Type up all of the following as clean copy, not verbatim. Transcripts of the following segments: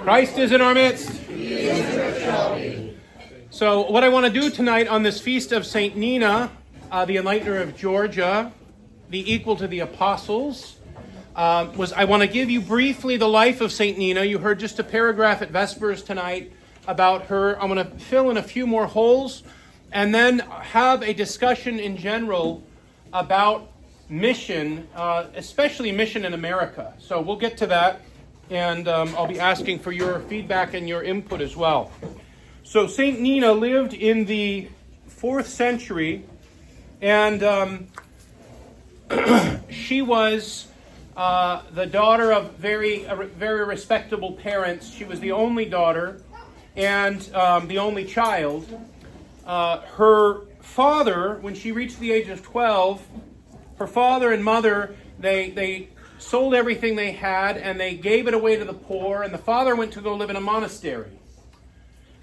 Christ is in our midst. So what I want to do tonight on this feast of St. Nina, the Enlightener of Georgia, the equal to the apostles, was I want to give you briefly the life of St. Nina. You heard just a paragraph at Vespers tonight about her. I'm going to fill in a few more holes and then have a discussion in general about mission, especially mission in America. So we'll get to that, and I'll be asking for your feedback and your input as well. So St. Nina lived in the 4th century, and she was the daughter of very respectable parents. She was the only daughter and the only child. Her father, when she reached the age of 12, her father and mother, they sold everything they had and they gave it away to the poor, and the father went to go live in a monastery.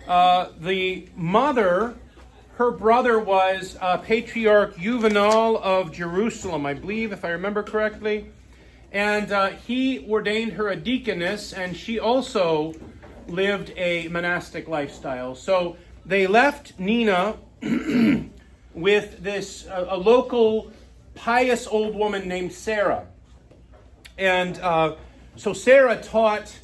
The mother, her brother was Patriarch Juvenal of Jerusalem, I believe, if I remember correctly. And he ordained her a deaconess, and she also lived a monastic lifestyle. So they left Nina with this a local pious old woman named Sarah. And so Sarah taught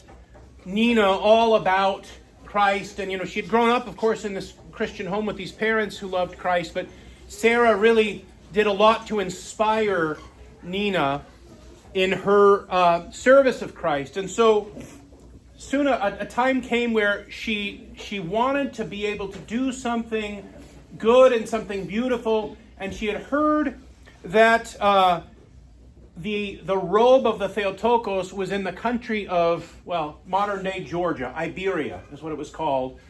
Nina all about Christ. And, she had grown up, of course, in this Christian home with these parents who loved Christ. But Sarah really did a lot to inspire Nina in her service of Christ. And so soon a time came where she wanted to be able to do something good and something beautiful. And she had heard that the robe of the Theotokos was in the country of, modern-day Georgia. Iberia is what it was called.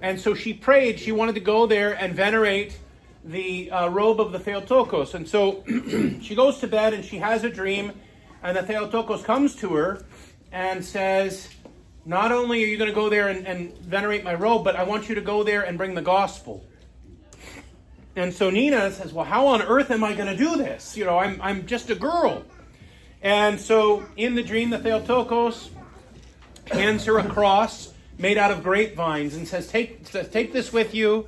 And so she prayed. She wanted to go there and venerate the robe of the Theotokos. And so she goes to bed and she has a dream. And the Theotokos comes to her and says, not only are you going to go there and venerate my robe, but I want you to go there and bring the gospel. And so Nina says, well, how on earth am I going to do this? I'm just a girl. And so in the dream, the Theotokos hands her a cross made out of grapevines and says, take this with you.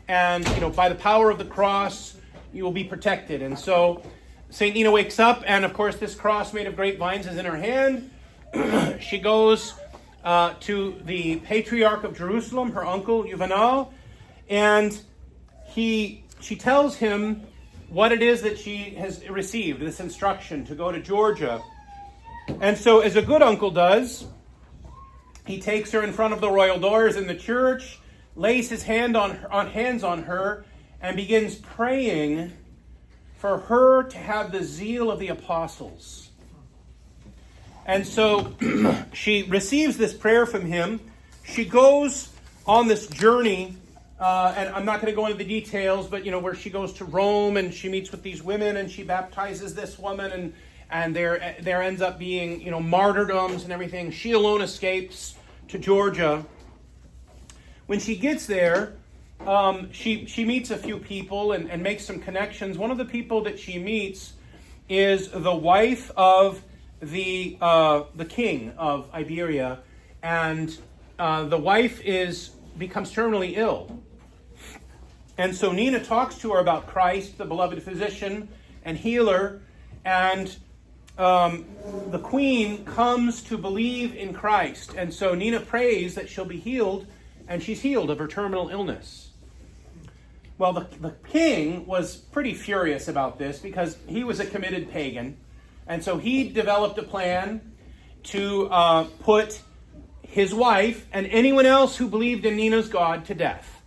And, by the power of the cross, you will be protected. And so St. Nina wakes up, and of course, this cross made of grapevines is in her hand. She goes to the Patriarch of Jerusalem, her uncle, Juvenal, and she tells him what it is that she has received, this instruction to go to Georgia. And so, as a good uncle does, he takes her in front of the royal doors in the church, lays his hands on her, and begins praying for her to have the zeal of the apostles. And so she receives this prayer from him. She goes on this journey, and I'm not going to go into the details, but where she goes to Rome and she meets with these women and she baptizes this woman, and there ends up being martyrdoms and everything. She alone escapes to Georgia. When she gets there, she meets a few people and makes some connections. One of the people that she meets is the wife of the king of Iberia, and the wife becomes terminally ill. And so Nina talks to her about Christ, the beloved physician and healer, and the queen comes to believe in Christ. And so Nina prays that she'll be healed, and she's healed of her terminal illness. Well, the king was pretty furious about this because he was a committed pagan. And so he developed a plan to put his wife and anyone else who believed in Nina's God to death.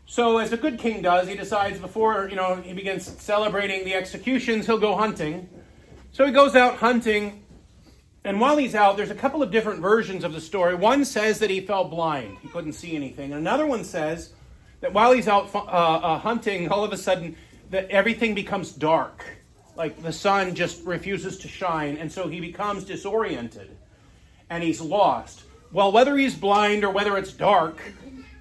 So as a good king does, he decides before he begins celebrating the executions, he'll go hunting. So he goes out hunting, and while he's out, there's a couple of different versions of the story. One says that he fell blind. He couldn't see anything. Another one says that while he's out hunting, all of a sudden, that everything becomes dark. Like the sun just refuses to shine, and so he becomes disoriented, and he's lost. Well, whether he's blind or whether it's dark,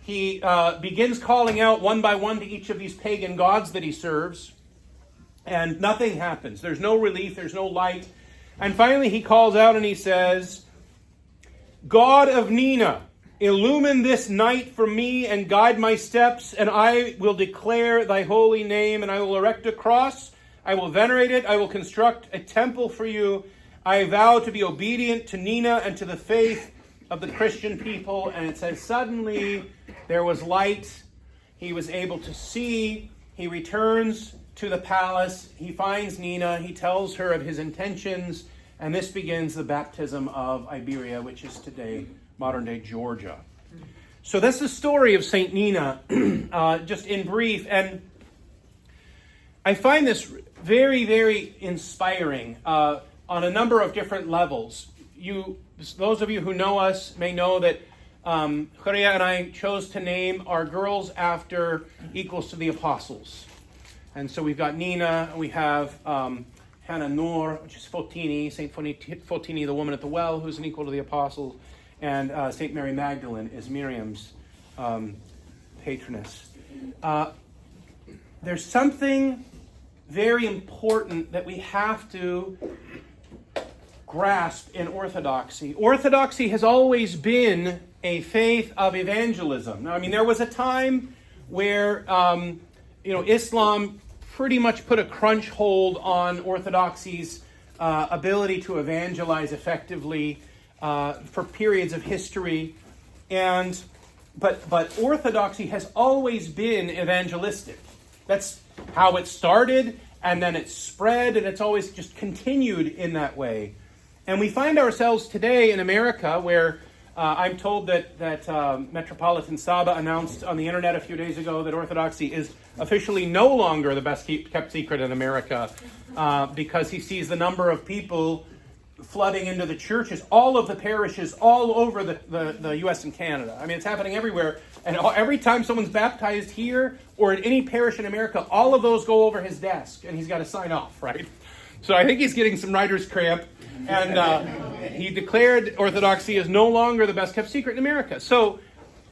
he begins calling out one by one to each of these pagan gods that he serves, and nothing happens. There's no relief, there's no light. And finally he calls out and he says, God of Nina, illumine this night for me and guide my steps, and I will declare thy holy name, and I will erect a cross. I will venerate it. I will construct a temple for you. I vow to be obedient to Nina and to the faith of the Christian people. And it says, suddenly there was light. He was able to see. He returns to the palace. He finds Nina. He tells her of his intentions. And this begins the baptism of Iberia, which is today modern-day Georgia. So that's the story of St. Nina, just in brief. And I find this very, very inspiring on a number of different levels. Those of you who know us may know that Horia and I chose to name our girls after equals to the apostles. And so we've got Nina, and we have Hannah Noor, which is Fotini, St. Fotini, the woman at the well, who's an equal to the apostles, and St. Mary Magdalene is Miriam's patroness. There's something very important that we have to grasp in Orthodoxy. Orthodoxy has always been a faith of evangelism. Now, I mean, there was a time where, Islam pretty much put a crunch hold on Orthodoxy's ability to evangelize effectively for periods of history. But Orthodoxy has always been evangelistic. That's how it started, and then it spread, and it's always just continued in that way. And we find ourselves today in America where I'm told that Metropolitan Saba announced on the internet a few days ago that Orthodoxy is officially no longer the best kept secret in America because he sees the number of people flooding into the churches, all of the parishes all over the U.S. and Canada. I mean, it's happening everywhere. And every time someone's baptized here or in any parish in America, all of those go over his desk, and he's got to sign off, right? So I think he's getting some writer's cramp. And he declared Orthodoxy is no longer the best kept secret in America. So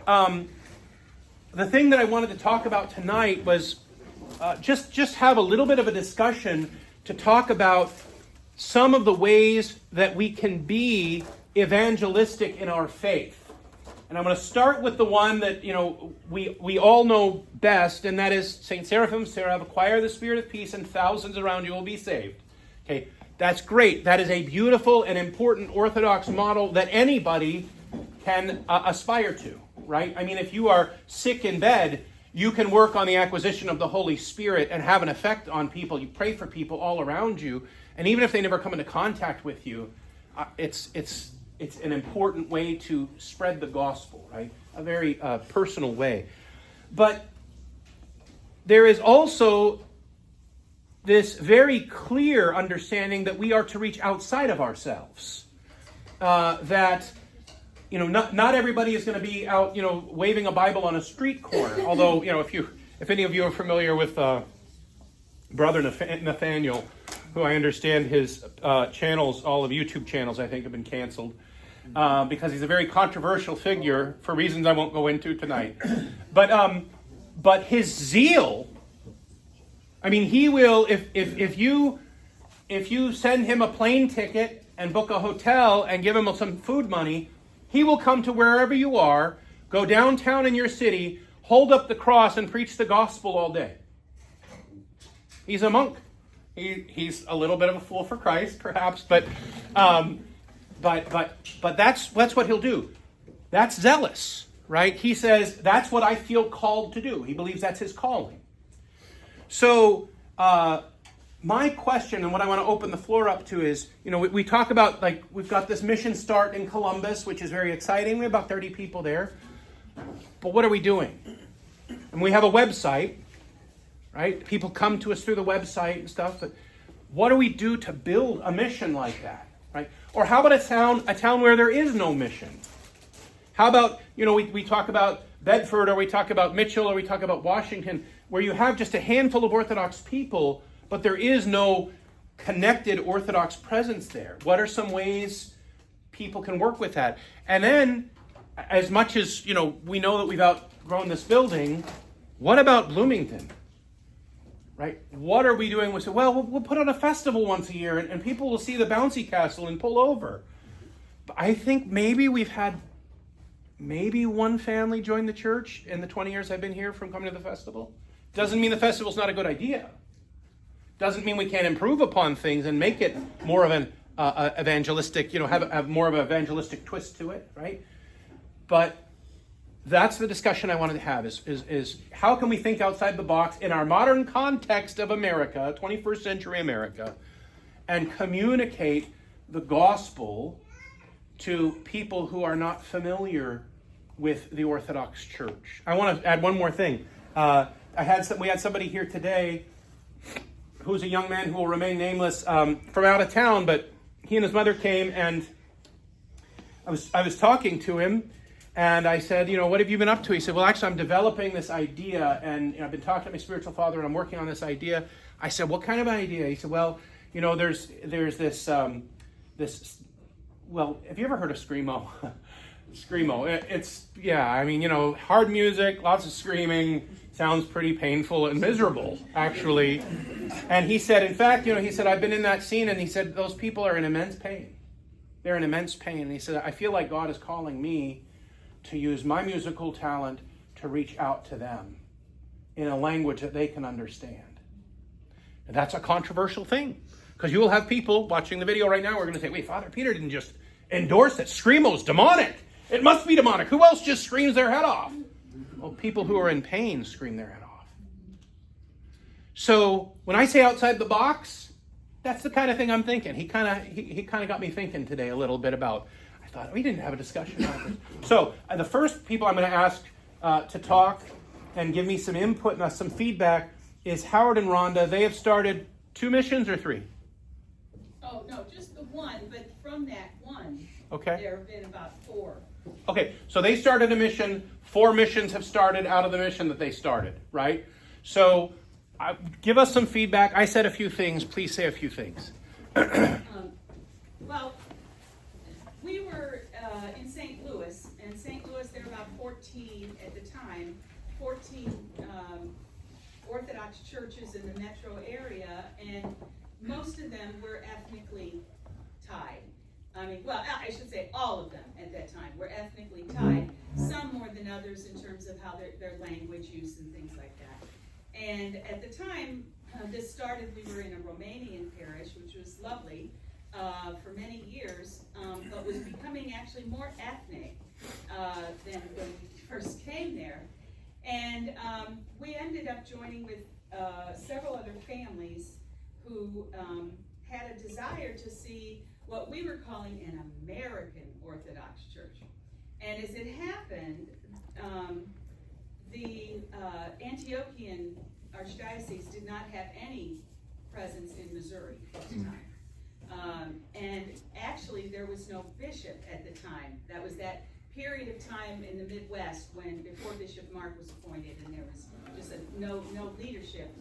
the thing that I wanted to talk about tonight was just have a little bit of a discussion to talk about some of the ways that we can be evangelistic in our faith. And I'm going to start with the one that, we all know best, and that is St. Seraphim Seraph, acquire the spirit of peace, and thousands around you will be saved. Okay, that's great. That is a beautiful and important Orthodox model that anybody can aspire to, right? I mean, if you are sick in bed, you can work on the acquisition of the Holy Spirit and have an effect on people. You pray for people all around you, and even if they never come into contact with you, it's an important way to spread the gospel, right? A very personal way. But there is also this very clear understanding that we are to reach outside of ourselves. That, not everybody is going to be out, waving a Bible on a street corner. Although, if any of you are familiar with Brother Nathaniel, who I understand his channels, all of YouTube channels, I think, have been canceled. Because he's a very controversial figure for reasons I won't go into tonight. But his zeal, I mean, he will, if you send him a plane ticket and book a hotel and give him some food money, he will come to wherever you are, go downtown in your city, hold up the cross and preach the gospel all day. He's a monk. He's a little bit of a fool for Christ, perhaps, but that's what he'll do. That's zealous, right? He says, that's what I feel called to do. He believes that's his calling. So my question, and what I want to open the floor up to is, we talk about, we've got this mission start in Columbus, which is very exciting. We have about 30 people there. But what are we doing? And we have a website, right? People come to us through the website and stuff. But what do we do to build a mission like that? Right? Or how about a town where there is no mission? How about, we talk about Bedford, or we talk about Mitchell, or we talk about Washington, where you have just a handful of Orthodox people, but there is no connected Orthodox presence there. What are some ways people can work with that? And then, as much as, we know that we've outgrown this building, what about Bloomington? Right? What are we doing? We'll put on a festival once a year, and people will see the bouncy castle and pull over. I think maybe we've had maybe one family join the church in the 20 years I've been here from coming to the festival. Doesn't mean the festival's not a good idea. Doesn't mean we can't improve upon things and make it more of an evangelistic, have more of an evangelistic twist to it, right? But that's the discussion I wanted to have is how can we think outside the box in our modern context of America, 21st century America, and communicate the gospel to people who are not familiar with the Orthodox Church. I want to add one more thing. We had somebody here today who's a young man who will remain nameless from out of town, but he and his mother came, and I was talking to him, and I said, what have you been up to? He said, well, actually, I'm developing this idea, and I've been talking to my spiritual father, and I'm working on this idea. I said, what kind of idea? He said, well, there's this, well, have you ever heard of Screamo? Screamo. Hard music, lots of screaming, sounds pretty painful and miserable, actually. And he said, in fact, I've been in that scene, and he said, those people are in immense pain. They're in immense pain. And he said, I feel like God is calling me to use my musical talent to reach out to them in a language that they can understand. And that's a controversial thing, because you will have people watching the video right now who are going to say, wait, Father Peter didn't just endorse that Screamo's demonic. It must be demonic. Who else just screams their head off? Well, people who are in pain scream their head off. So when I say outside the box, that's the kind of thing I'm thinking. He kind of got me thinking today a little bit about. I thought we didn't have a discussion about this. So the first people I'm going to ask to talk and give me some input and some feedback is Howard and Rhonda. They have started 2 missions or 3? Oh no, just the one. But from that one, okay, there have been about 4. Okay, so they started a mission. 4 missions have started out of the mission that they started, right? So give us some feedback. I said a few things. Please say a few things. Well, we were in St. Louis. In St. Louis, there were about 14 at the time, 14 Orthodox churches in the metro area, and most of them were ethnically tied. I should say all of them at that time were ethnically tied, some more than others in terms of how their language use and things like that. And at the time this started, we were in a Romanian parish, which was lovely for many years, but was becoming actually more ethnic than when we first came there. And we ended up joining with several other families who had a desire to see what we were calling an American Orthodox Church. And as it happened, the Antiochian Archdiocese did not have any presence in Missouri at the time. And actually, there was no bishop at the time. That was that period of time in the Midwest before Bishop Mark was appointed, and there was just no leadership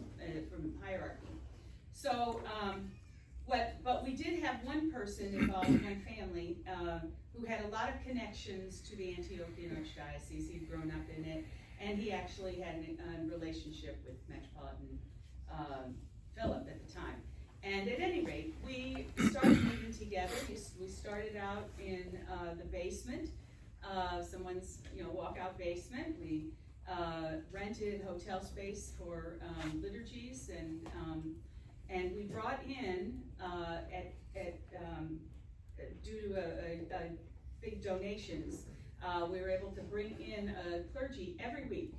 from hierarchy. So, but we did have one person involved, one family, who had a lot of connections to the Antiochian Archdiocese. He'd grown up in it, and he actually had a relationship with Metropolitan Philip at the time. And at any rate, we started meeting together. We started out in the basement, someone's walkout basement. We rented hotel space for liturgies, and we brought in due to a big donations, we were able to bring in a clergy every week.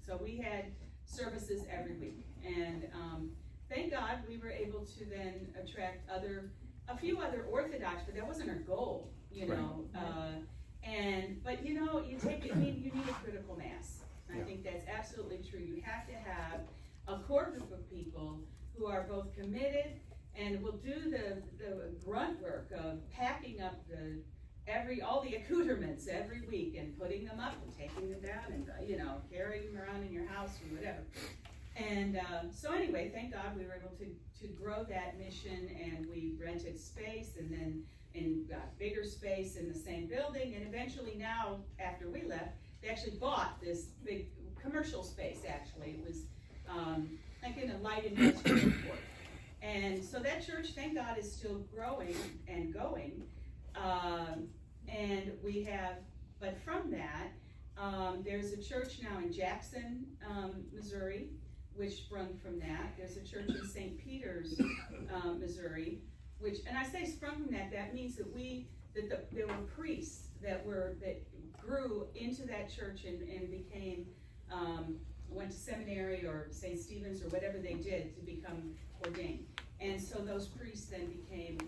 So we had services every week, and thank God we were able to then attract a few other Orthodox, but that wasn't our goal, know. But you take it. You need a critical mass. I think that's absolutely true. You have to have a core group of people who are both committed and will do the grunt work of packing up all the accoutrements every week and putting them up and taking them down and carrying them around in your house or whatever. And so anyway, thank God we were able to grow that mission, and we rented space and got bigger space in the same building, and eventually now, after we left, they actually bought this big commercial space. Actually, it was like in a light industrial airport. And so that church, thank God, is still growing and going. And we have, but from that, there's a church now in Jackson, Missouri, which sprung from that. There's a church in St. Peters, Missouri, which, and I say sprung from that, that means that there were priests that grew into that church and became, went to seminary or St. Stephen's or whatever they did to become ordained. And so those priests then became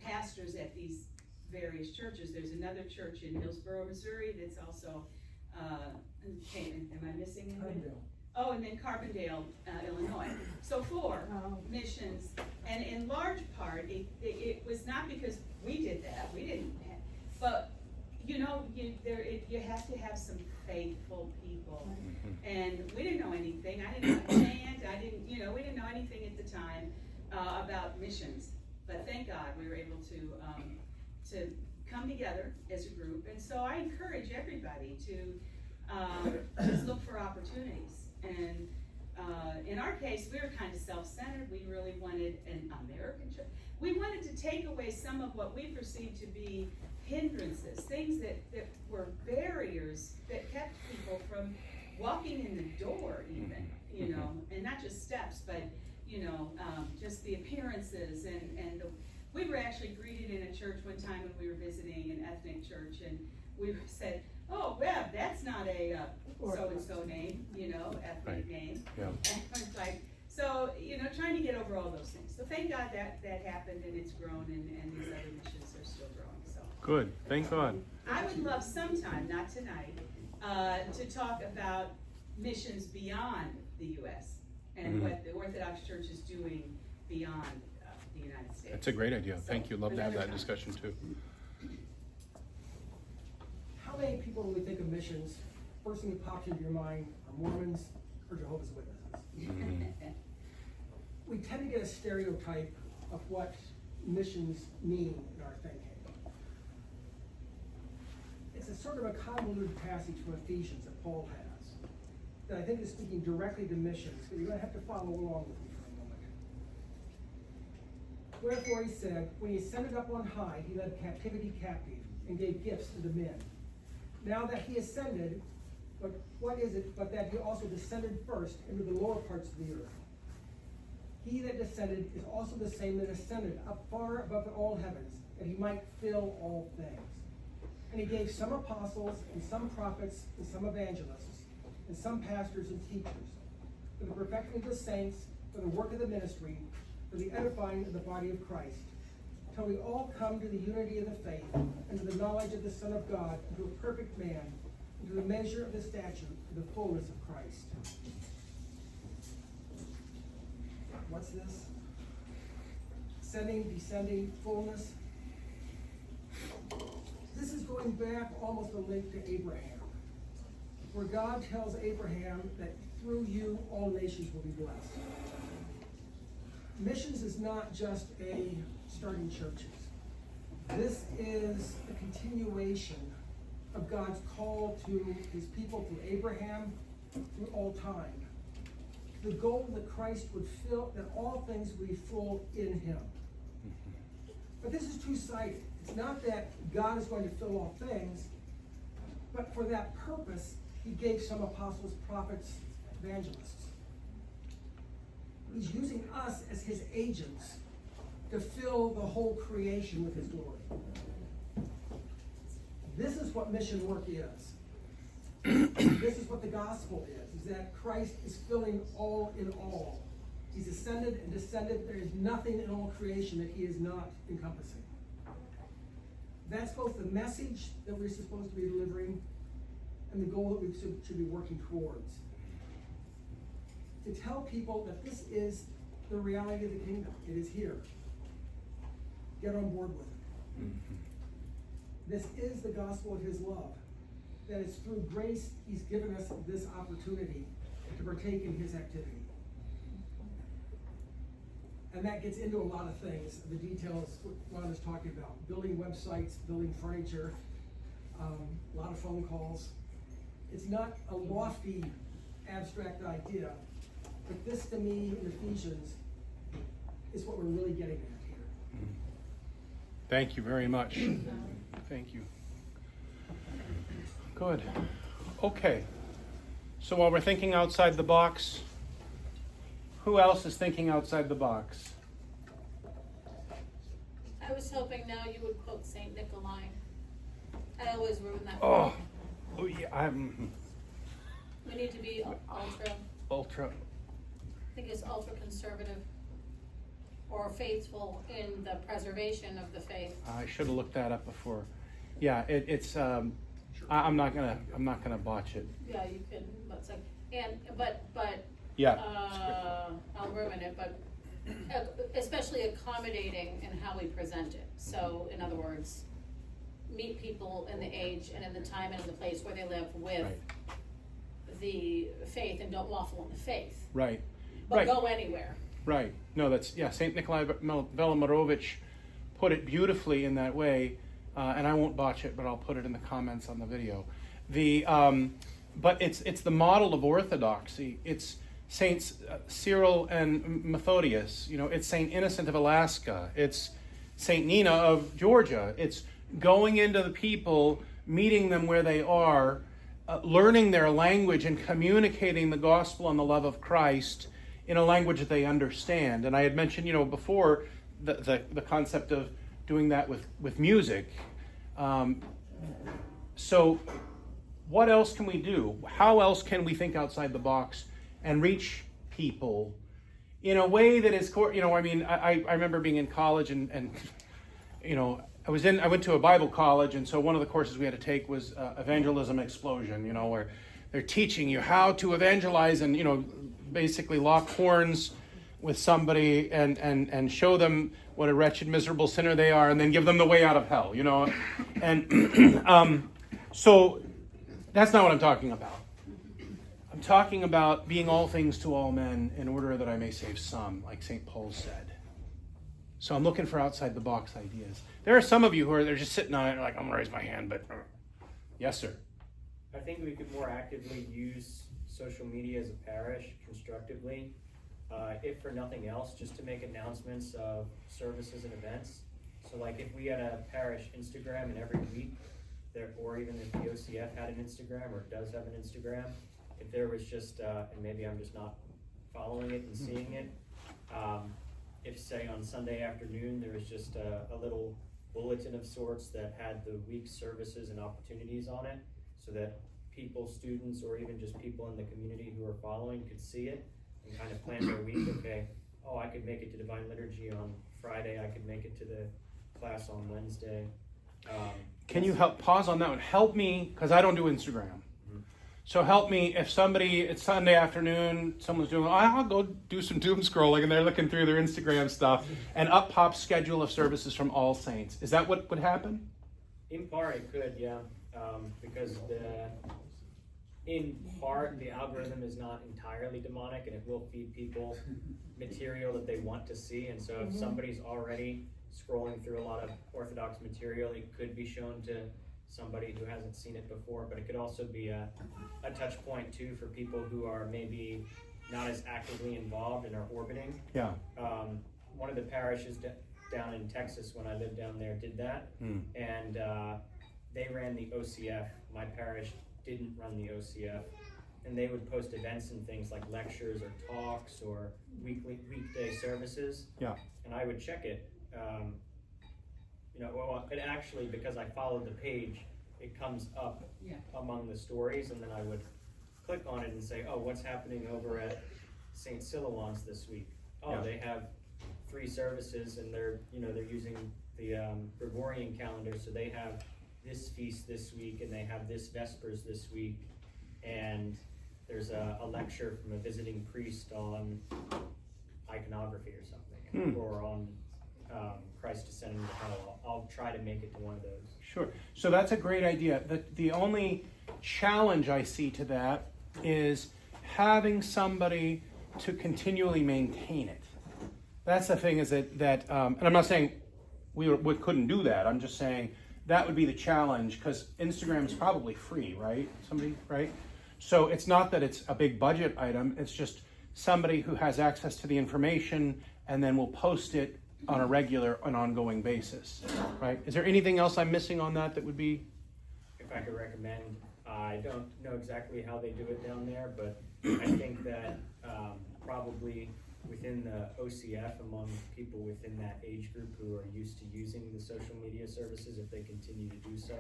pastors at these various churches. There's another church in Hillsborough, Missouri that's also, am I missing anything? Oh, and then Carbondale, Illinois. So 4 missions, and in large part, it was not because we did that. We didn't, but you know, you have to have some faithful people. And we didn't know anything. I didn't know how to chant. We didn't know anything at the time about missions. But thank God we were able to come together as a group. And so I encourage everybody to just look for opportunities. And in our case, we were kind of self-centered. We really wanted an American church. We wanted to take away some of what we perceived to be hindrances, things that were barriers that kept people from walking in the door even, and not just steps, but, just the appearances. And we were actually greeted in a church one time when we were visiting an ethnic church, and we said, oh, Webb, that's not a so-and-so name, ethnic name. Yeah. And it's like, so, trying to get over all those things. So thank God that happened, and it's grown, and these other missions are still growing. So Good. Thank God. I would love sometime, not tonight, to talk about missions beyond the U.S. and what the Orthodox Church is doing beyond the United States. That's a great idea. So, Thank you. Love to have another that time. discussion too. How many people, when we think of missions, first thing that pops into your mind are Mormons or Jehovah's Witnesses? We tend to get a stereotype of what missions mean in our thinking. It's a sort of a convoluted passage from Ephesians that Paul has that I think is speaking directly to missions, but you're going to have to follow along with me for a moment. Wherefore he said, when he ascended up on high, he led captivity captive and gave gifts to the men. Now that he ascended, but what is it but that he also descended first into the lower parts of the earth? He that descended is also the same that ascended up far above all heavens, that he might fill all things. And he gave some apostles, and some prophets, and some evangelists, and some pastors and teachers, for the perfecting of the saints, for the work of the ministry, for the edifying of the body of Christ, till we all come to the unity of the faith, and to the knowledge of the Son of God, and to a perfect man, and to the measure of the stature, to the fullness of Christ. What's this? Ascending, descending, fullness. This is going back almost a link to Abraham, where God tells Abraham that through you all nations will be blessed. Missions is not just a starting churches. This is a continuation of God's call to his people through Abraham, through all time. The goal that Christ would fill, that all things would be full in him. But this is two-sided. It's not that God is going to fill all things, but for that purpose, he gave some apostles, prophets, evangelists. He's using us as his agents to fill the whole creation with his glory. This is what mission work is. This is what the gospel is that Christ is filling all in all. He's ascended and descended. There is nothing in all creation that he is not encompassing. That's both the message that we're supposed to be delivering and the goal that we should be working towards. To tell people that this is the reality of the kingdom. It is here. Get on board with it. This is the gospel of his love. That it's through grace he's given us this opportunity to partake in his activity. And that gets into a lot of things, the details Ron is talking about. Building websites, building furniture, a lot of phone calls. It's not a lofty, abstract idea, but this to me in Ephesians is what we're really getting at here. Thank you very much. Thank you. Good. Okay. So while we're thinking outside the box, who else is thinking outside the box? I was hoping now you would quote Saint Nikolai. I always ruin that. Oh yeah, I'm We need to be ultra. I think it's ultra conservative or faithful in the preservation of the faith. I should have looked that up before. Yeah, it's. I'm not gonna botch it. Yeah, you can, but like, but Yeah. I'll ruin it, but especially accommodating in how we present it. So, in other words, meet people in the age and in the time and in the place where they live with Right. the faith, and don't waffle on the faith, Right. but Right. go anywhere. Right. No, that's Saint Nikolai Velimirovich put it beautifully in that way, and I won't botch it, but I'll put it in the comments on the video. But it's the model of orthodoxy. It's Saints Cyril and Methodius. It's Saint Innocent of Alaska. It's Saint Nina of Georgia. It's going into the people, meeting them where they are, learning their language, and communicating the gospel and the love of Christ in a language that they understand. And I had mentioned, before the concept of doing that with music. So what else can we do? How else can we think outside the box and reach people in a way that is, I remember being in college and I went to a Bible college, and so one of the courses we had to take was Evangelism Explosion, where they're teaching you how to evangelize and, basically lock horns with somebody and show them what a wretched, miserable sinner they are, and then give them the way out of hell, And so that's not what I'm talking about. I'm talking about being all things to all men in order that I may save some, like St. Paul said. So I'm looking for outside the box ideas. There are some of you who are they're just sitting on it and like, I'm going to raise my hand, but yes, sir. I think we could more actively use social media as a parish constructively, if for nothing else, just to make announcements of services and events. So like if we had a parish Instagram and every week, or even if the OCF had an Instagram or does have an Instagram, if there was just, and maybe I'm just not following it and seeing it, if say on Sunday afternoon there was just a little bulletin of sorts that had the week's services and opportunities on it, so that people, students, or even just people in the community who are following could see it and kind of plan their week. Okay, I could make it to Divine Liturgy on Friday, I could make it to the class on Wednesday. Can you pause on that one? Help me, because I don't do Instagram. Mm-hmm. So help me, if it's Sunday afternoon, someone's doing, I'll go do some doom scrolling, and they're looking through their Instagram stuff, and up pops schedule of services from All Saints. Is that what would happen? In part it could, yeah, because in part the algorithm is not entirely demonic, and it will feed people material that they want to see. And so if somebody's already scrolling through a lot of Orthodox material, it could be shown to somebody who hasn't seen it before. But it could also be a touch point too for people who are maybe not as actively involved and are orbiting. Yeah. One of the parishes down in Texas, when I lived down there, did that. And they ran the OCF. My parish didn't run the OCF, and they would post events and things like lectures or talks or weekday services. Yeah. And I would check it. It actually, because I followed the page, it comes up among the stories, and then I would click on it and say, what's happening over at St. Silouan's this week? They have 3 services, and they're using the Gregorian calendar, so they have this feast this week, and they have this Vespers this week, and there's a lecture from a visiting priest on iconography or something, or on Christ descending to hell. I'll try to make it to one of those. Sure. So that's a great idea. The only challenge I see to that is having somebody to continually maintain it. That's the thing, is that and I'm not saying we couldn't do that. I'm just saying that would be the challenge, because Instagram is probably free, right? Right? So it's not that it's a big budget item. It's just somebody who has access to the information and then will post it on a regular and ongoing basis, right? Is there anything else I'm missing on that would be? If I could recommend, I don't know exactly how they do it down there, but I think that probably within the OCF, among people within that age group who are used to using the social media services, if they continue to do so,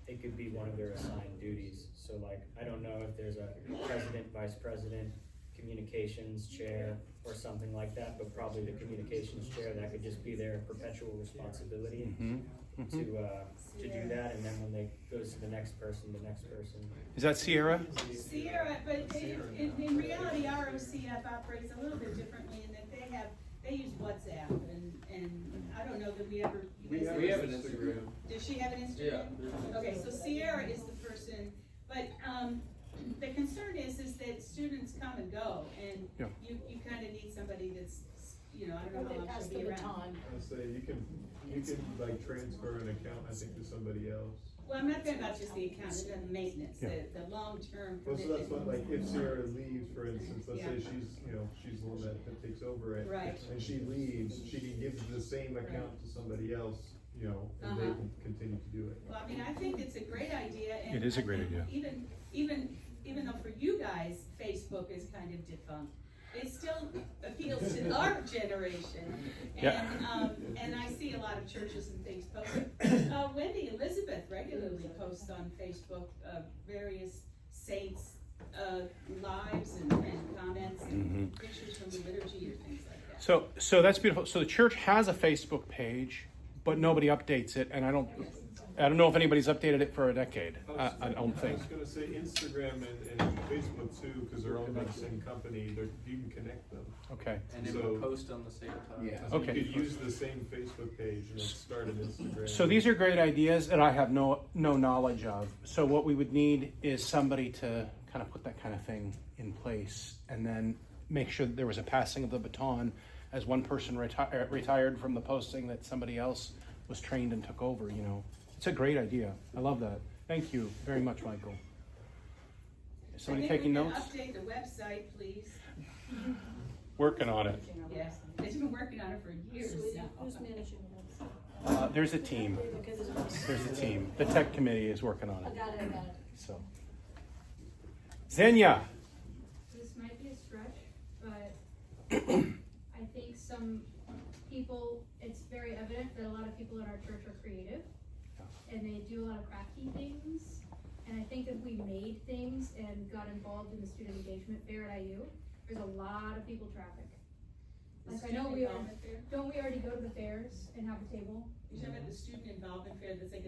it could be one of their assigned duties. So like, I don't know if there's a president, vice president, communications chair, or something like that, but probably the communications chair, that could just be their perpetual responsibility to do that, and then when they goes to the next person. Is that Sierra? Sierra, but in reality, our OCF operates a little bit differently in that they use WhatsApp, and I don't know that we ever. We have an Instagram. Does she have an Instagram? Yeah. Okay, so Sierra is the person, but the concern is that students come and go, and Yeah. you kind of need somebody that's, I don't know They how long pass she'll the be around. baton. I say you can like transfer an account, I think, to somebody else. Well, I'm not talking about just the account, it's the maintenance, the long-term Well, so that's commitment. what, like, if Sarah leaves, for instance, let's say Yeah. she's the one that takes over it. Right. And she leaves, she can give the same account to somebody else, and they Uh-huh. can continue to do it. Well, I mean, I think it's a great idea, and. It is a great idea. Even though for you guys, Facebook is kind of defunct, it still appeals to our generation. And I see a lot of churches and things posting. Wendy Elizabeth regularly posts on Facebook, various saints, lives and comments and pictures from the liturgy or things like that. So that's beautiful. So the church has a Facebook page, but nobody updates it, and I don't know if anybody's updated it for a decade. I don't I think. was gonna say Instagram and Facebook too, because they're owned by the same company, you can connect them. Okay. And it So- will post on the same time. Yeah. Okay. You could use the same Facebook page and then start an Instagram. So these are great ideas that I have no knowledge of. So what we would need is somebody to kind of put that kind of thing in place, and then make sure that there was a passing of the baton as one person retired from the posting, that somebody else was trained and took over. It's a great idea. I love that. Thank you very much, Michael. Is somebody taking And notes? maybe we can update the website, please. Working on it. Yes, they've been working on it for years now. Who's managing this? There's a team. Because it's. There's a team. The tech committee is working on I it. got it. So, Xenia. This might be a stretch, but I think some people, it's very evident that a lot of people in our church are creative, and they do a lot of crafty things, and I think if we made things and got involved in the student engagement fair at IU, there's a lot of people traffic. Like, I know don't we already go to the fairs and have a table? You're talking about the student involvement fair that's like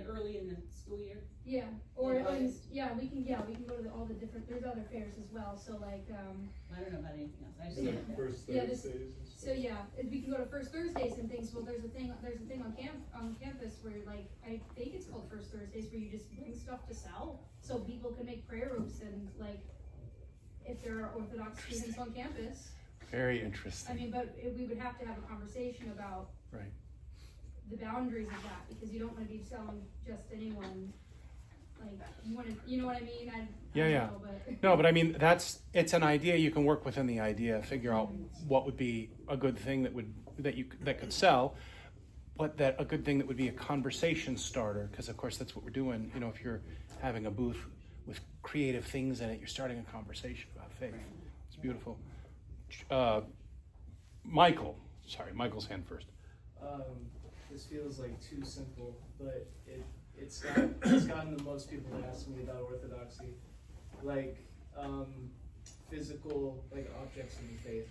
early in the school year? Yeah, or, In August? we can go to all the different, there's other fairs as well, so like, I don't know about anything else, I just. And know then that. first Yeah, Thursdays and so stuff. yeah, we can go to First Thursdays and things, well, there's a thing on campus where like, I think it's called First Thursdays, where you just bring stuff to sell, so people can make prayer ropes and like, if there are Orthodox students on campus, Very I interesting. mean, but we would have to have a conversation about Right. the boundaries of that, because you don't wanna be selling just anyone, like, you know what I mean? I Yeah, don't yeah. know, but. No, but I mean, it's an idea. You can work within the idea, figure out what would be a good thing that could sell, but that a good thing that would be a conversation starter, because of course that's what we're doing. If you're having a booth with creative things in it, you're starting a conversation about faith. It's beautiful. Michael's hand first. This feels like too simple, but it's gotten the most people to ask me about orthodoxy, like physical like objects of the faith.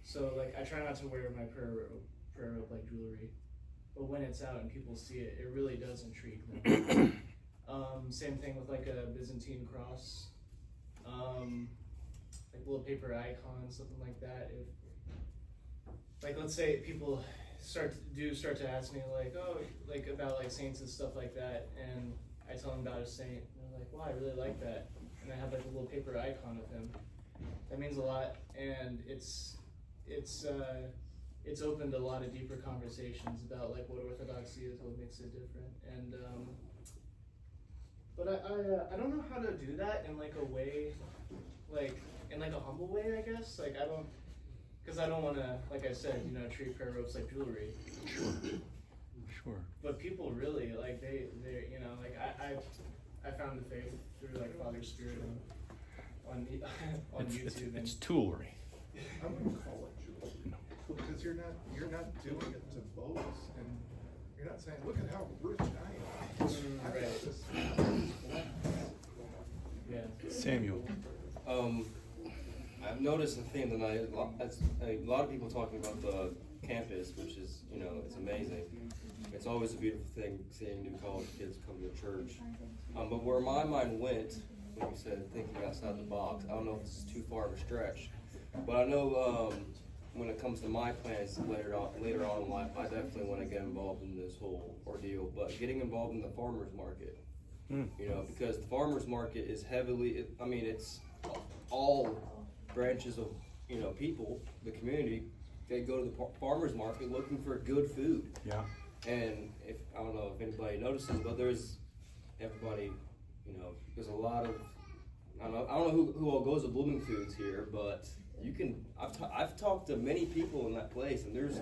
So like I try not to wear my prayer rope like jewelry, but when it's out and people see it, it really does intrigue them. Same thing with like a Byzantine cross, like little paper icons, something like that. If like let's say people start to ask me like, oh, like about like saints and stuff like that, and I tell them about a saint, and they're like, wow, I really like that, and I have like a little paper icon of him. That means a lot, and it's opened a lot of deeper conversations about like what orthodoxy is, what makes it different, and but I don't know how to do that in like a way, like in like a humble way, I guess. Like I don't because I don't want to, like I said, you know, treat prayer ropes like jewelry. Sure. But people really like they you know, like I found the faith through like Father's Spirit on on YouTube. It's toolery. I wouldn't call it jewelry, because you're not doing it to boast, and you're not saying, look at how rich I am. I got right. this. Yeah. Samuel. I've noticed a theme tonight. A lot of people talking about the campus, which is, you know, it's amazing. It's always a beautiful thing seeing new college kids come to church. But where my mind went, like you said, thinking outside the box, I don't know if this is too far of a stretch, but I know when it comes to my plans later on in life, I definitely want to get involved in this whole ordeal. But getting involved in the farmers market, you know, because the farmers market is heavily, I mean, it's all branches of, you know, people, the community, they go to the farmers market looking for good food. Yeah. And if, I don't know if anybody notices, but there's everybody, you know, there's a lot of, I don't know who all goes to Blooming Foods here, but you can, I've talked to many people in that place, and there's,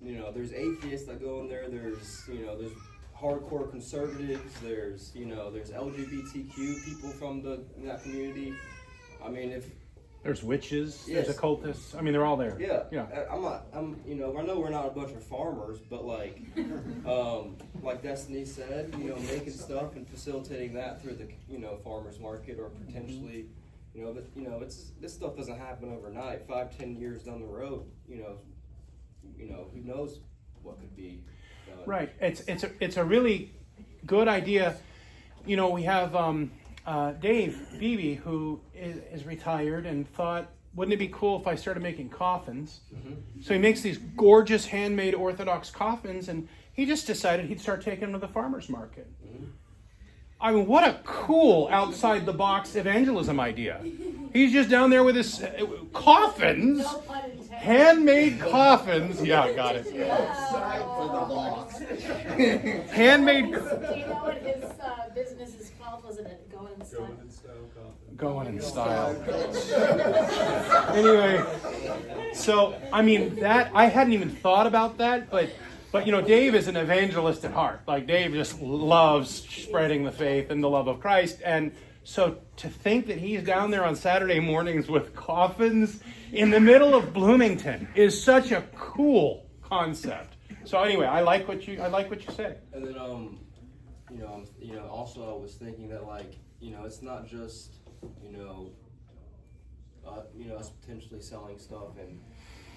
you know, there's atheists that go in there, there's, you know, there's hardcore conservatives, there's, you know, there's LGBTQ people from that community. I mean, if, There's witches, Yes. there's occultists. I mean, they're all there. yeah, Yeah. you know, I know we're not a bunch of farmers, but like Destiny said, you know, making stuff and facilitating that through the, you know, farmers market, or potentially, you know, this stuff doesn't happen overnight. 5-10 years down the road, you know, who knows what could be done. Right. It's a really good idea. You know, we have Dave Beebe, who is retired, and thought, wouldn't it be cool if I started making coffins? So he makes these gorgeous handmade Orthodox coffins, and he just decided he'd start taking them to the farmer's market. I mean, what a cool outside the box evangelism idea. He's just down there with his coffins, No pun intended. handmade coffins. Yeah, I got it. Handmade. Do you know what his business is called? Wasn't it Going in Style? Going in style coffee. Going in style. Anyway, so I mean that I hadn't even thought about that, but you know, Dave is an evangelist at heart. Like, Dave just loves spreading the faith and the love of Christ, and so to think that he's down there on Saturday mornings with coffins in the middle of Bloomington is such a cool concept. So anyway, I like what you said. And then, also I was thinking that, like, you know, it's not just, us potentially selling stuff and,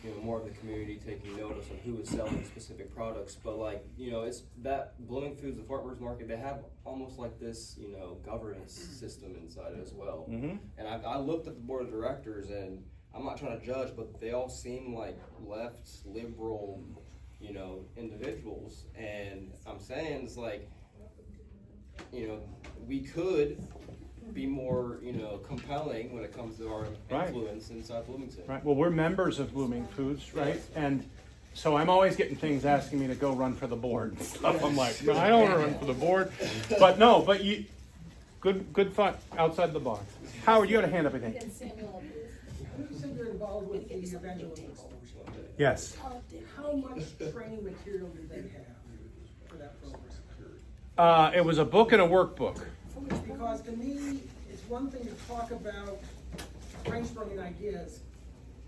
you know, more of the community taking notice on who is selling specific products, but, like, you know, it's that Blooming Foods, the farmers market, they have almost like this, you know, governance system inside it as well. Mm-hmm. And I looked at the board of directors, and I'm not trying to judge, but they all seem like left, liberal, you know, individuals. And I'm saying, it's like, you know, we could be more, you know, compelling when it comes to our influence inside Bloomington. Right. Well, we're members of Blooming Foods, right? And so I'm always getting things asking me to go run for the board and stuff. I'm like, no, I don't want to run for the board. But you, good thought outside the box. Howard, you got a hand up, I think. And Samuel. You said you're involved with the evangelism explosion. Yes. How much training material did they have for that program? It was a book and a workbook. Because to me, it's one thing to talk about brainstorming ideas,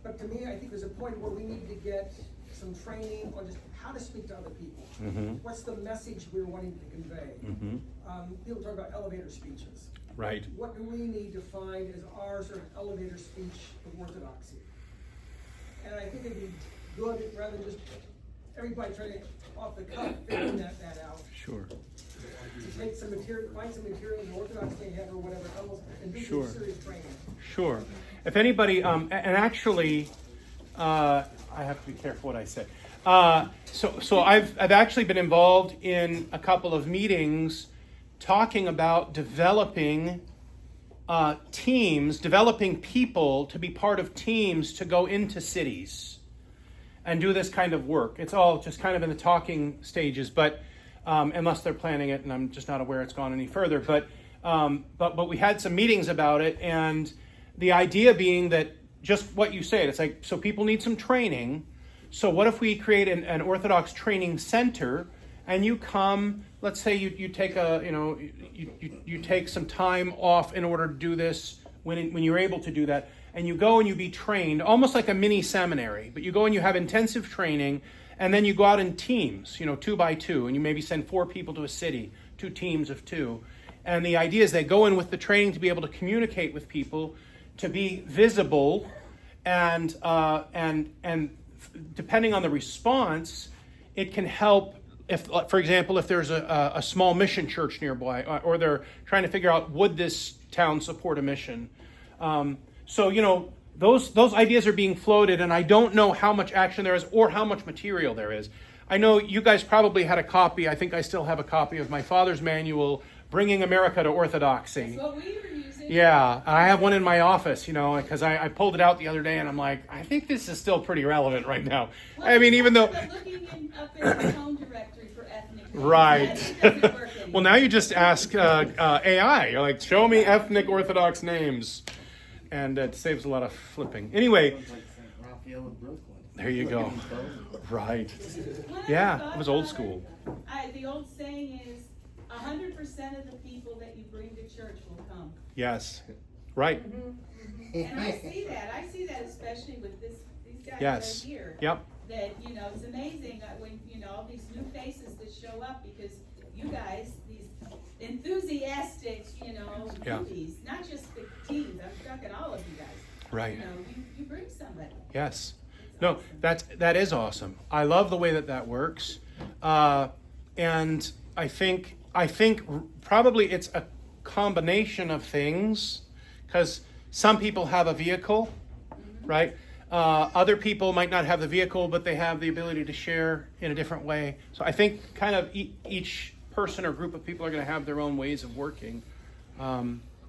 but to me, I think there's a point where we need to get some training on just how to speak to other people. Mm-hmm. What's the message we're wanting to convey? Mm-hmm. People talk about elevator speeches. Right. What do we need to find as our sort of elevator speech of orthodoxy? And I think it'd be good, rather than just everybody trying to off the cuff figuring that out. Sure. To take some material, find some material in Orthodox they have or whatever, almost, and do Sure. some serious training. Sure. If anybody, and actually, I have to be careful what I say. So I've actually been involved in a couple of meetings talking about developing teams, developing people to be part of teams to go into cities and do this kind of work. It's all just kind of in the talking stages, but unless they're planning it, and I'm just not aware it's gone any further. But we had some meetings about it, and the idea being that just what you said. It's like, so people need some training. So what if we create an Orthodox training center, and you come, let's say you take you take some time off in order to do this when you're able to do that, and you go and you be trained, almost like a mini seminary, but you go and you have intensive training, and then you go out in teams, 2 by 2, and you maybe send 4 people to a city, 2 teams of 2. And the idea is they go in with the training to be able to communicate with people, to be visible, and depending on the response, it can help. If, for example, if there's a small mission church nearby, or they're trying to figure out, would this town support a mission? So those ideas are being floated, and I don't know how much action there is or how much material there is. I know you guys probably had a copy. I think I still have a copy of my father's manual, Bringing America to Orthodoxy. That's what we were using. Yeah, I have one in my office, because I pulled it out the other day, and I'm like, I think this is still pretty relevant right now. Well, I mean, even though... looking up in the home directory for ethnic names, Right. that doesn't work anymore. Well, now you just ask AI. You're like, show me ethnic Orthodox names. And it saves a lot of flipping. Anyway, there you go. Right. Well, Yeah, I it was thought old about school. The old saying is, 100% of the people that you bring to church will come. Yes. Right. And I see that. I see that especially with these guys Yes. right here. Yep. That, it's amazing when, all these new faces that show up, because you guys, these enthusiastic, Yeah. newbies, not just the teens, I'm talking all of you guys. Right. You bring somebody. Yes. No, that is awesome. I love the way that works. And I think probably it's a combination of things, because some people have a vehicle, right? Other people might not have the vehicle, but they have the ability to share in a different way. So I think kind of each person or group of people are going to have their own ways of working.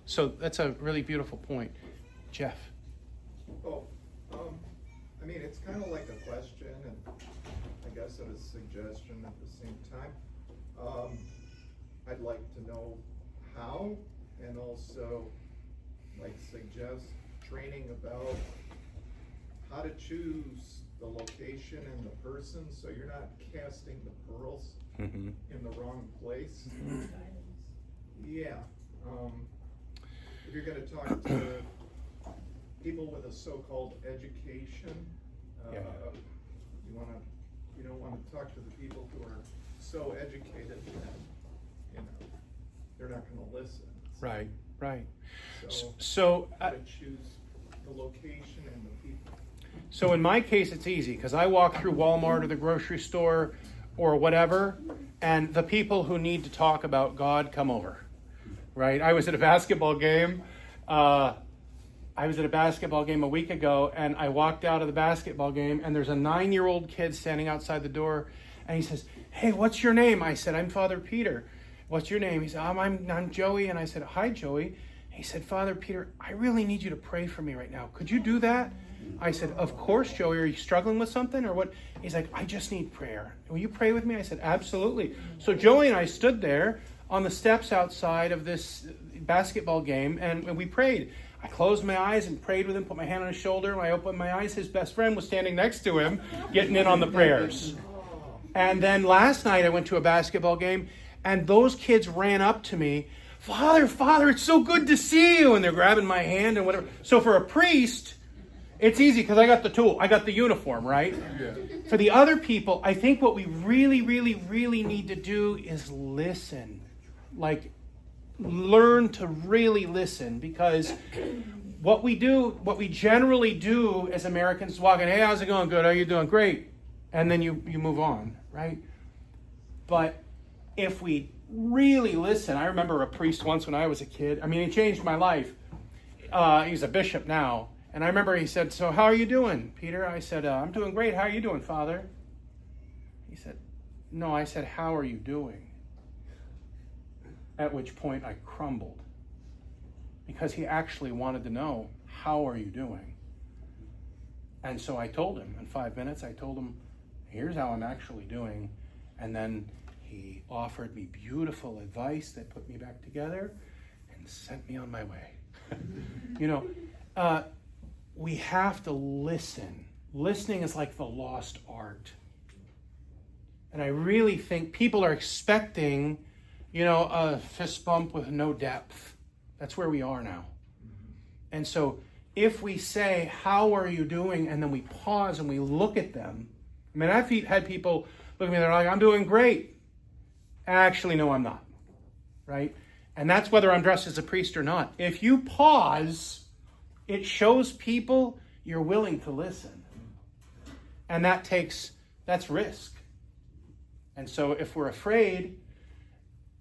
So that's a really beautiful point. Jeff. Oh, it's kind of like a question, and I guess a suggestion at the same time. I'd like to know how, and also suggest training about how to choose the location and the person, so you're not casting the pearls in the wrong place. Yeah. If you're going to talk to people with a so-called education, you don't want to talk to the people who are so educated that they're not going to listen. Right. So So how to choose the location and the people. So in my case, it's easy, because I walk through Walmart or the grocery store or whatever, and the people who need to talk about God come over, right? I was at a basketball game. A week ago, and I walked out of the basketball game, and there's a 9-year-old kid standing outside the door, and he says, "Hey, what's your name?" I said, "I'm Father Peter." "What's your name?" He said, I'm Joey. And I said, "Hi, Joey." He said, "Father Peter, I really need you to pray for me right now. Could you do that?" I said, "Of course, Joey. Are you struggling with something or what?" He's like, "I just need prayer. Will you pray with me?" I said, "Absolutely." So Joey and I stood there on the steps outside of this basketball game, and we prayed. I closed my eyes and prayed with him, put my hand on his shoulder. When I opened my eyes, his best friend was standing next to him, getting in on the prayers. And then last night I went to a basketball game, and those kids ran up to me, Father, it's so good to see you." And they're grabbing my hand and whatever. So for a priest, it's easy because I got the tool. I got the uniform, right? Yeah. For the other people, I think what we really, really, really need to do is listen. Learn to really listen, because what we generally do as Americans is walk in, "Hey, how's it going? Good. How are you doing? Great." And then you move on, right? But if we really listen, I remember a priest once when I was a kid. He changed my life. He's a bishop now. And I remember he said, "So how are you doing, Peter?" I said, "I'm doing great. How are you doing, Father?" He said, "No," I said, "How are you doing?" At which point I crumbled, because he actually wanted to know, how are you doing? And so I told him in 5 minutes, here's how I'm actually doing. And then he offered me beautiful advice that put me back together and sent me on my way. we have to listen. Listening is like the lost art. And I really think people are expecting, a fist bump with no depth. That's where we are now. And so if we say, how are you doing? And then we pause and we look at them. I mean, I've had people look at me, they're like, I'm doing great. Actually, no, I'm not. Right? And that's whether I'm dressed as a priest or not. If you pause, it shows people you're willing to listen. And that's risk. And so if we're afraid,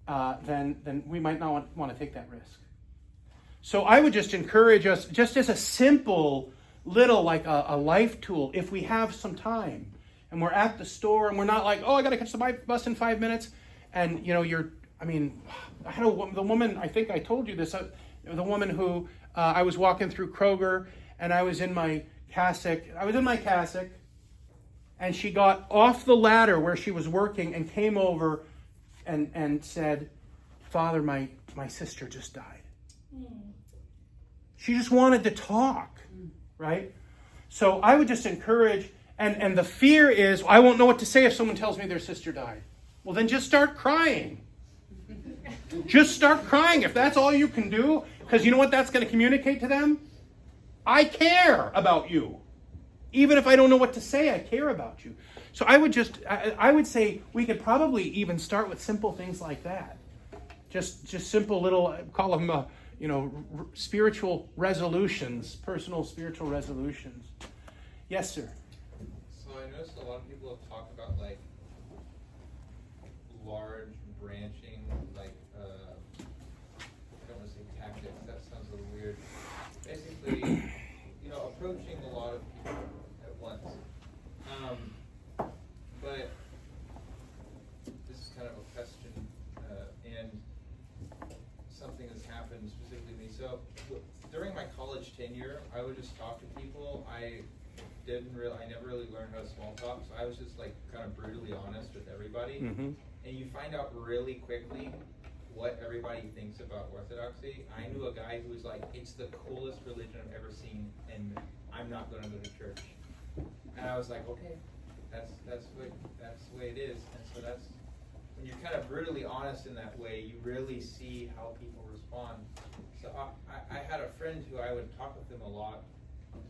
then we might not want to take that risk. So I would just encourage us, just as a simple little, like a life tool, if we have some time and we're at the store and we're not like, oh, I got to catch the bus in 5 minutes. And, I had the woman, I think I told you this, the woman who I was walking through Kroger and I was in my cassock. And she got off the ladder where she was working and came over and said, Father, my sister just died. She just wanted to talk, right? So I would just encourage, and the fear is, I won't know what to say if someone tells me their sister died. Well, then just start crying. Just start crying if that's all you can do, because you know what that's going to communicate to them? I care about you. Even if I don't know what to say, I care about you. So I would say we could probably even start with simple things like that. Just simple little, call them, spiritual resolutions, personal spiritual resolutions. Yes, sir. So I noticed a lot of people have talked about like large branching, like I don't want to say tactics. That sounds a little weird. Basically, approaching a lot of people at once. But this is kind of a question, and something has happened specifically to me. So during my college tenure, I would just talk to people. I never really learned how to small talk, so I was just like kind of brutally honest with everybody. Mm-hmm. And you find out really quickly what everybody thinks about Orthodoxy. I knew a guy who was like, it's the coolest religion I've ever seen, and I'm not going to go to church. And I was like, okay, that's the way it is. And so that's, when you're kind of brutally honest in that way, you really see how people respond. So I had a friend who I would talk with him a lot,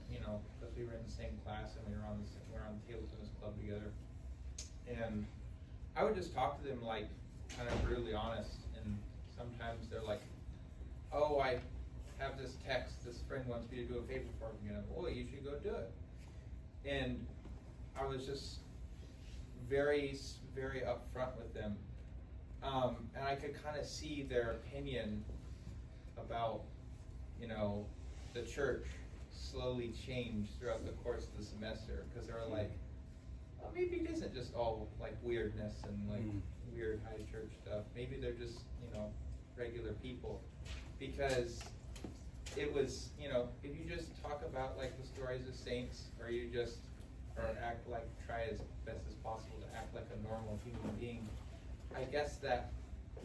because we were in the same class and we were on the table tennis club together. And I would just talk to them like kind of brutally honest, and sometimes they're like, oh, I have this text, this friend wants me to do a favor for me, and I'm, oh, you should go do it. And I was just very, very upfront with them. And I could kind of see their opinion about, the church slowly change throughout the course of the semester, because they were like, well, maybe it isn't just all like weirdness and like weird high church stuff. Maybe they're just, regular people. Because it was, if you just talk about like the stories of saints, or you just, try as best as possible to act like a normal human being, I guess that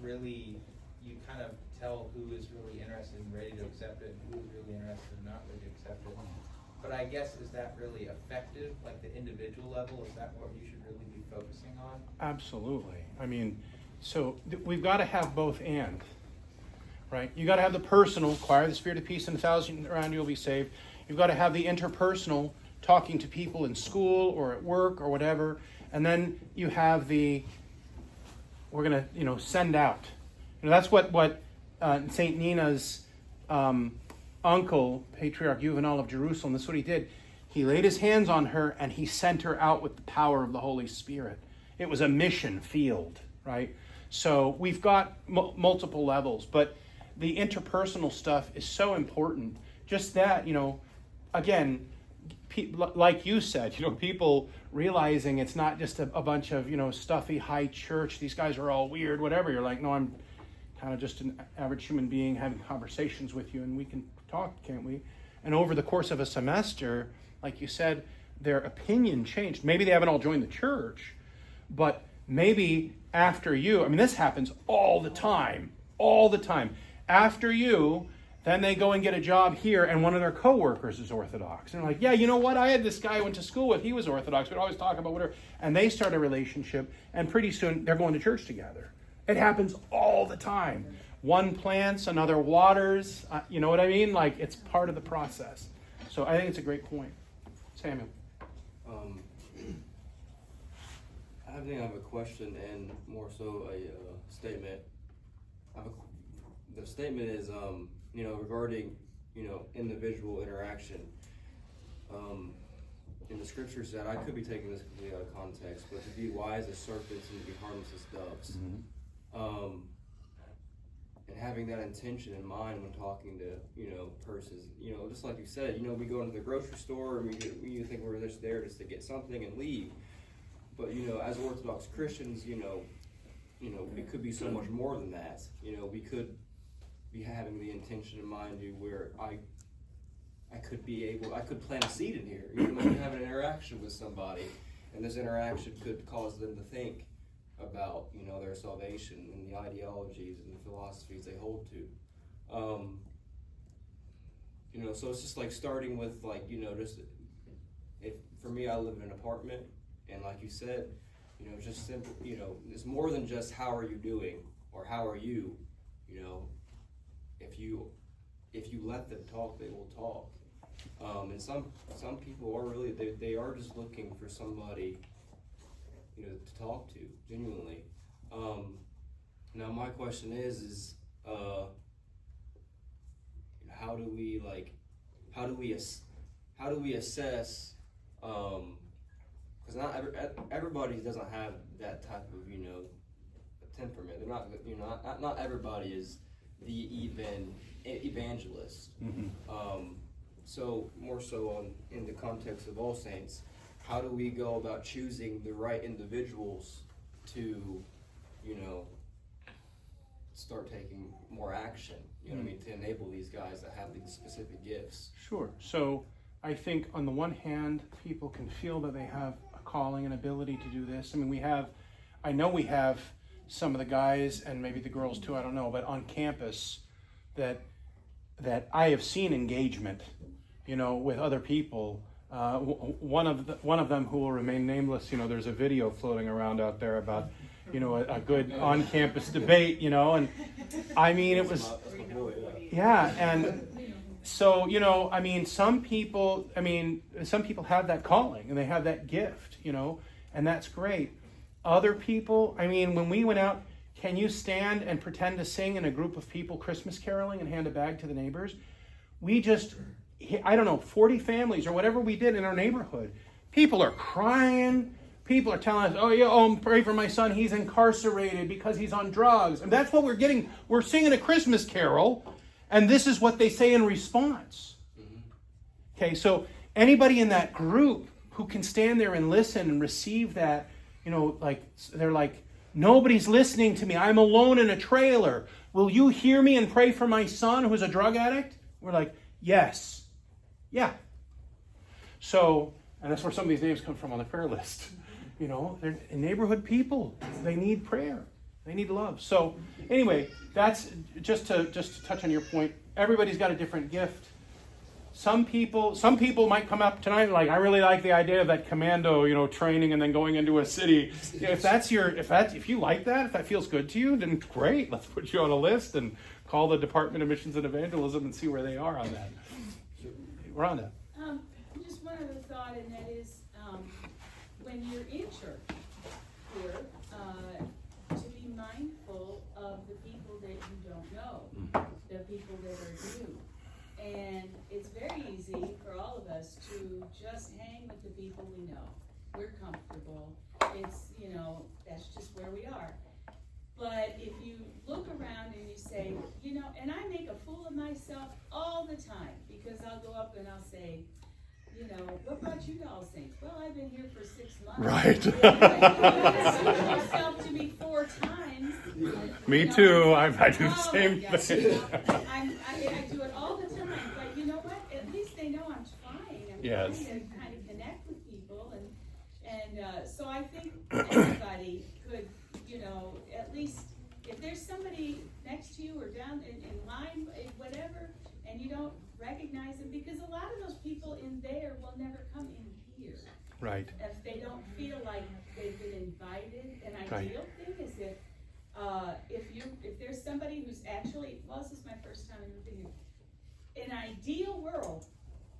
really, you kind of tell who is really interested and ready to accept it, and who is really interested and not ready to accept it. But I guess, is that really effective, like the individual level? Is that what you should really be focusing on? Absolutely. I mean, so we've got to have both and, right? You got to have the personal, acquire the spirit of peace, and 1,000 around you will be saved. You've got to have the interpersonal, talking to people in school or at work or whatever. And then you have the, we're going to, send out. That's what St. Nina's uncle, Patriarch Juvenal of Jerusalem, that's what he did. He laid his hands on her and he sent her out with the power of the Holy Spirit. It was a mission field, right? So we've got multiple levels, but the interpersonal stuff is so important. Just that, again, like you said, people realizing it's not just a bunch of, stuffy high church, these guys are all weird, whatever. You're like, no, I'm kind of just an average human being having conversations with you, and we can talk, can't we? And over the course of a semester, like you said, their opinion changed. Maybe they haven't all joined the church, but maybe after you, this happens all the time. After you, Then they go and get a job here, and one of their coworkers is Orthodox. And they're like, yeah, you know what? I had this guy I went to school with. He was Orthodox. We'd always talk about whatever. And they start a relationship, and pretty soon they're going to church together. It happens all the time. One plants, another waters. You know what I mean? Like, it's part of the process. So I think it's a great point. Samuel. I think I have a question and more so a statement. The statement is, regarding, individual interaction. In the scriptures that I could be taking this completely out of context, but to be wise as serpents and to be harmless as doves. And having that intention in mind when talking to, persons, just like you said, we go into the grocery store and we think we're just there just to get something and leave. But, as Orthodox Christians, we could be so much more than that. We could be having the intention in mind where I could plant a seed in here. You have an interaction with somebody, and this interaction could cause them to think about, their salvation and the ideologies and the philosophies they hold to. So it's just like starting with for me, I live in an apartment, and like you said, just simple, it's more than just how are you doing or how are you, if you let them talk, they will talk. And some people are really, they are just looking for somebody, to talk to, genuinely. Now my question is how do we assess, because not everybody doesn't have that type of, temperament. They're not, not everybody is the evangelist. So more so in the context of All Saints, how do we go about choosing the right individuals to, start taking more action, to enable these guys that have these specific gifts? Sure. So I think on the one hand, people can feel that they have a calling and ability to do this. I mean, I know we have some of the guys, and maybe the girls too, I don't know, but on campus that I have seen engagement, with other people. One of them who will remain nameless, there's a video floating around out there about, a good on-campus debate, and I mean, it was, yeah, and so, some people have that calling and they have that gift, and that's great. Other people, when we went out, can you stand and pretend to sing in a group of people Christmas caroling and hand a bag to the neighbors? We just, 40 families or whatever we did in our neighborhood. People are crying. People are telling us, pray for my son. He's incarcerated because he's on drugs. And that's what we're getting. We're singing a Christmas carol, and this is what they say in response. Okay, so anybody in that group who can stand there and listen and receive that, they're like, nobody's listening to me. I'm alone in a trailer. Will you hear me and pray for my son who's a drug addict? We're like, yes. Yeah. So, and that's where some of these names come from on the prayer list. They're neighborhood people. They need prayer. They need love. So, anyway, that's just to touch on your point. Everybody's got a different gift. Some people might come up tonight like, I really like the idea of that commando, training and then going into a city. If you like that, if that feels good to you, then great. Let's put you on a list and call the Department of Missions and Evangelism and see where they are on that. Rhonda. Just one other thought, and that is, when you're in church here, to be mindful of the people that you don't know, the people that are new. And it's very easy for all of us to just hang with the people we know. We're comfortable. It's, that's just where we are. But if you look around and you say, and I make a fool of myself all the time, because I'll go up and I'll say, what brought you to All Saints? Well, I've been here for 6 months. Right. I've myself to me 4 times. Me too. I do the same thing. I do it all the time. But you know what? At least they know I'm trying. I'm yes. trying to kind of connect with people. And so I think everybody could, at least, if there's somebody next to you or down in line, whatever, and you don't recognize them, because a lot of those people in there will never come in here. Right. If they don't feel like they've been invited. An Right. ideal thing is if there's somebody who's actually, well, this is my first time in being here. In an ideal world,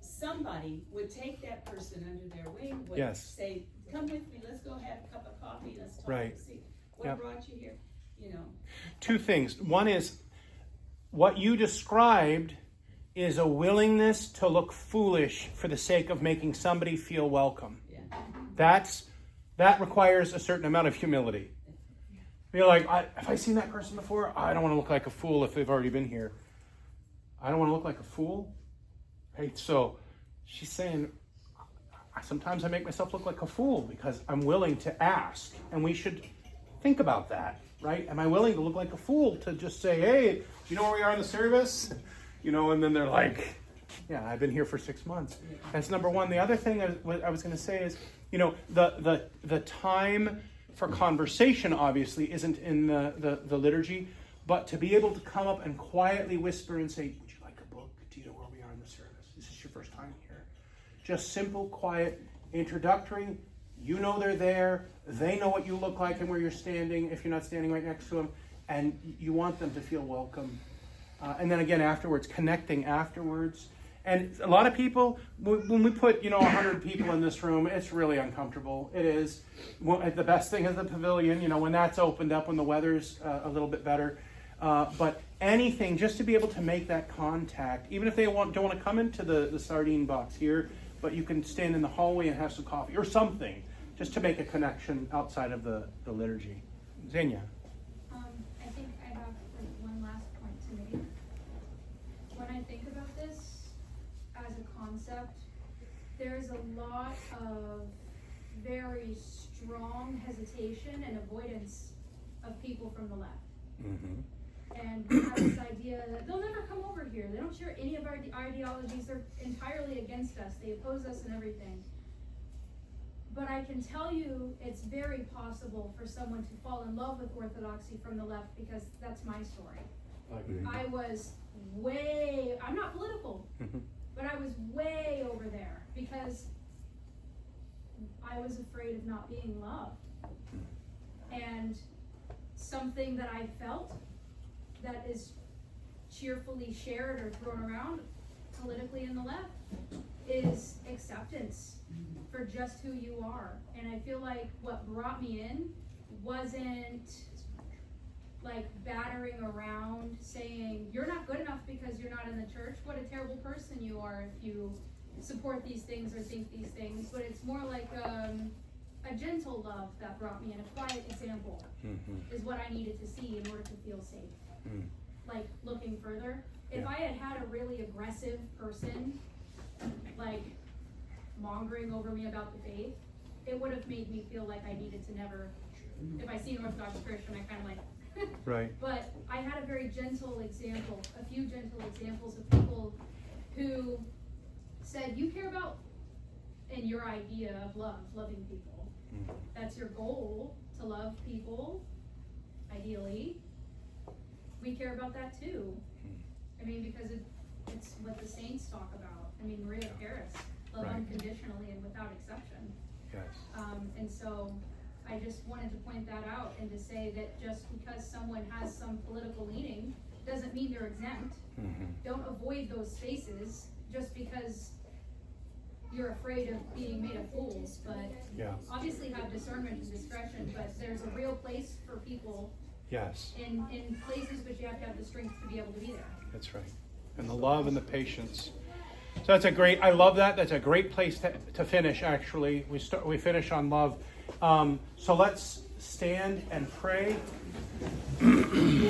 somebody would take that person under their wing, would Yes. say, come with me, let's go have a cup of coffee, let's talk Right. and see what Yep. brought you here, you know. Two things. One is what you described is a willingness to look foolish for the sake of making somebody feel welcome. Yeah. That requires a certain amount of humility. You're like, have I seen that person before? I don't want to look like a fool if they've already been here. I don't want to look like a fool. Right? So she's saying, sometimes I make myself look like a fool because I'm willing to ask. And we should think about that, right? Am I willing to look like a fool to just say, hey, do you know where we are in the service? You know, and then they're like, yeah, I've been here for 6 months. That's number one. The other thing I was going to say is, you know, the time for conversation obviously isn't in the liturgy, but to be able to come up and quietly whisper and say, would you like a book? Do you know where we are in the service? This is your first time here. Just simple, quiet, introductory. You know they're there. They know what you look like and where you're standing if you're not standing right next to them. And you want them to feel welcome. And then again, afterwards, connecting afterwards. And a lot of people, when we put, 100 people in this room, it's really uncomfortable. It is. The best thing is the pavilion, when that's opened up, when the weather's a little bit better. But anything, just to be able to make that contact, even if they don't want to come into the sardine box here, but you can stand in the hallway and have some coffee or something, just to make a connection outside of the liturgy. Xenia. I think I have one last point to make. When I think about this as a concept, there's a lot of very strong hesitation and avoidance of people from the left. Mm-hmm. And we have this idea that they'll never come over here. They don't share any of our ideologies. They're entirely against us. They oppose us and everything. But I can tell you it's very possible for someone to fall in love with Orthodoxy from the left, because that's my story. I was I'm not political, but I was way over there because I was afraid of not being loved. And something that I felt that is cheerfully shared or thrown around politically in the left is acceptance for just who you are. And I feel like what brought me in wasn't like battering around saying, you're not good enough because you're not in the church. What a terrible person you are if you support these things or think these things. But it's more like a gentle love that brought me in. A quiet example is what I needed to see in order to feel safe. Like looking further, if I had a really aggressive person like mongering over me about the faith, it would have made me feel like I needed to never, if I see an Orthodox Christian, I kind of like, Right. But I had a very gentle example, a few gentle examples of people who said, you care about, in your idea of love, loving people. That's your goal, to love people, ideally. We care about that too. I mean, because it's what the saints talk about. I mean, Maria Paris, love Right. unconditionally and without exception. Yes. And so I just wanted to point that out and to say that just because someone has some political leaning doesn't mean they're exempt. Don't avoid those spaces just because you're afraid of being made of fools, but obviously have discernment and discretion, but there's a real place for people Yes. in places, but you have to have the strength to be able to be there. That's right. And the love and the patience. So I love that. That's a great place to finish, actually. We finish on love. So let's stand and pray.